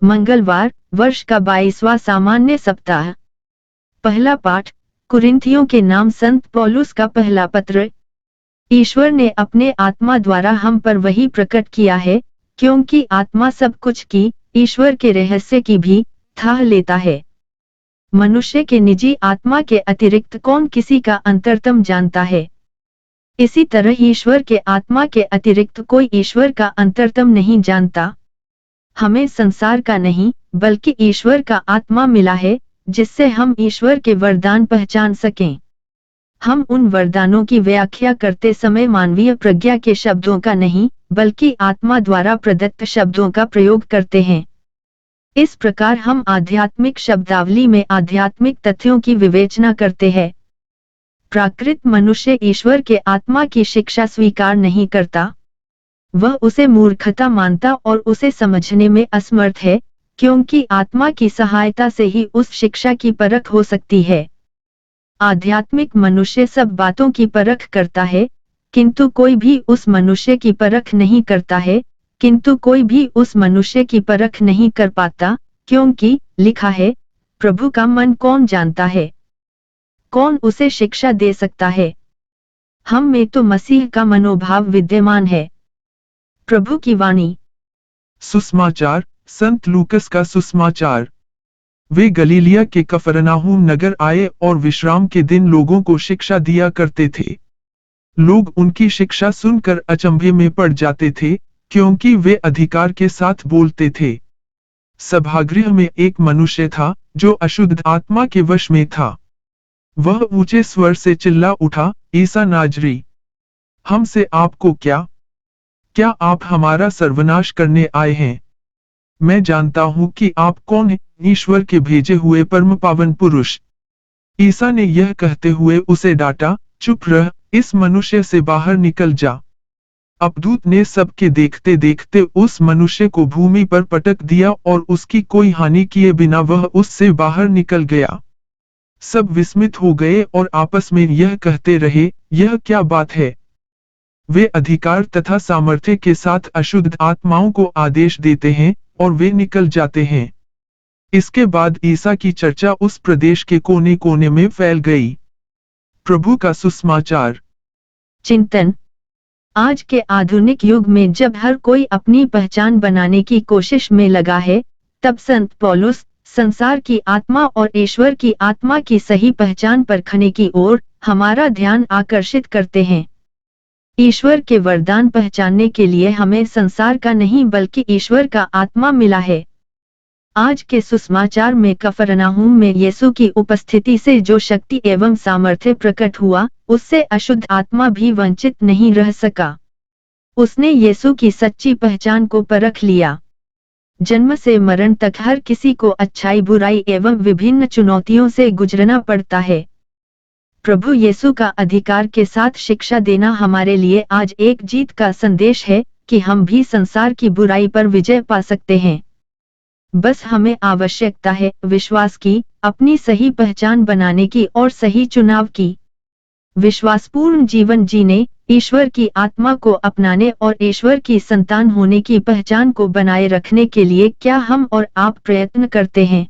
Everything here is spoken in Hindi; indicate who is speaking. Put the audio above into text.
Speaker 1: मंगलवार, वर्ष का 22वां सामान्य सप्ताह। पहला पाठ, कुरिन्थियों के नाम संत पौलुस का पहला पत्र। ईश्वर ने अपने आत्मा द्वारा हम पर वही प्रकट किया है, क्योंकि आत्मा सब कुछ की, ईश्वर के रहस्य की भी थाह लेता है। मनुष्य के निजी आत्मा के अतिरिक्त कौन किसी का अंतरतम जानता है? इसी तरह ईश्वर के आत्मा के अतिरिक्त कोई ईश्वर का अंतरतम नहीं जानता। हमें संसार का नहीं, बल्कि ईश्वर का आत्मा मिला है, जिससे हम ईश्वर के वरदान पहचान सकें। हम उन वरदानों की व्याख्या करते समय मानवीय प्रज्ञा के शब्दों का नहीं, बल्कि आत्मा द्वारा प्रदत्त शब्दों का प्रयोग करते हैं। इस प्रकार हम आध्यात्मिक शब्दावली में आध्यात्मिक तथ्यों की विवेचना करते हैं। प्राकृत मनुष्य ईश्वर के आत्मा की शिक्षा स्वीकार नहीं करता। वह उसे मूर्खता मानता और उसे समझने में असमर्थ है, क्योंकि आत्मा की सहायता से ही उस शिक्षा की परख हो सकती है। आध्यात्मिक मनुष्य सब बातों की परख करता है, किंतु कोई भी उस मनुष्य की परख नहीं करता है, किंतु कोई भी उस मनुष्य की परख नहीं कर पाता, क्योंकि लिखा है, प्रभु का मन कौन जानता है? कौन उसे शिक्षा दे सकता है? हम में तो मसीह का मनोभाव विद्यमान है। प्रभु की वाणी।
Speaker 2: सुसमाचार, संत लूकस का सुसमाचार। वे गलीलिया के कफरनाहूम नगर आए और विश्राम के दिन लोगों को शिक्षा दिया करते थे। लोग उनकी शिक्षा सुनकर अचंभे में पड़ जाते थे, क्योंकि वे अधिकार के साथ बोलते थे। सभागृह में एक मनुष्य था, जो अशुद्ध आत्मा के वश में था। वह ऊंचे स्वर से चिल्ला उठा, ईसा नाजरी, हमसे आपको क्या? क्या आप हमारा सर्वनाश करने आए हैं? मैं जानता हूं कि आप कौन हैं, ईश्वर के भेजे हुए परम पावन पुरुष। ईसा ने यह कहते हुए उसे डांटा, चुप रह, इस मनुष्य से बाहर निकल जा। अबदूत ने सबके देखते देखते उस मनुष्य को भूमि पर पटक दिया और उसकी कोई हानि किए बिना वह उससे बाहर निकल गया। सब विस्मित हो गए और आपस में यह कहते रहे, यह क्या बात है? वे अधिकार तथा सामर्थ्य के साथ अशुद्ध आत्माओं को आदेश देते हैं और वे निकल जाते हैं। इसके बाद ईसा की चर्चा उस प्रदेश के कोने कोने में फैल गई। प्रभु का सुसमाचार।
Speaker 1: चिंतन। आज के आधुनिक युग में जब हर कोई अपनी पहचान बनाने की कोशिश में लगा है, तब संत पौलुस संसार की आत्मा और ईश्वर की आत्मा की सही पहचान परखने की ओर हमारा ध्यान आकर्षित करते हैं। ईश्वर के वरदान पहचानने के लिए हमें संसार का नहीं बल्कि ईश्वर का आत्मा मिला है। आज के सुसमाचार में कफरनाहूम में यीशु की उपस्थिति से जो शक्ति एवं सामर्थ्य प्रकट हुआ, उससे अशुद्ध आत्मा भी वंचित नहीं रह सका। उसने यीशु की सच्ची पहचान को परख लिया। जन्म से मरण तक हर किसी को अच्छाई बुराई एवं विभिन्न चुनौतियों से गुजरना पड़ता है। प्रभु यीशु का अधिकार के साथ शिक्षा देना हमारे लिए आज एक जीत का संदेश है, कि हम भी संसार की बुराई पर विजय पा सकते हैं। बस हमें आवश्यकता है विश्वास की, अपनी सही पहचान बनाने की और सही चुनाव की। विश्वासपूर्ण जीवन जीने, ईश्वर की आत्मा को अपनाने और ईश्वर की संतान होने की पहचान को बनाए रखने के लिए क्या हम और आप प्रयत्न करते हैं?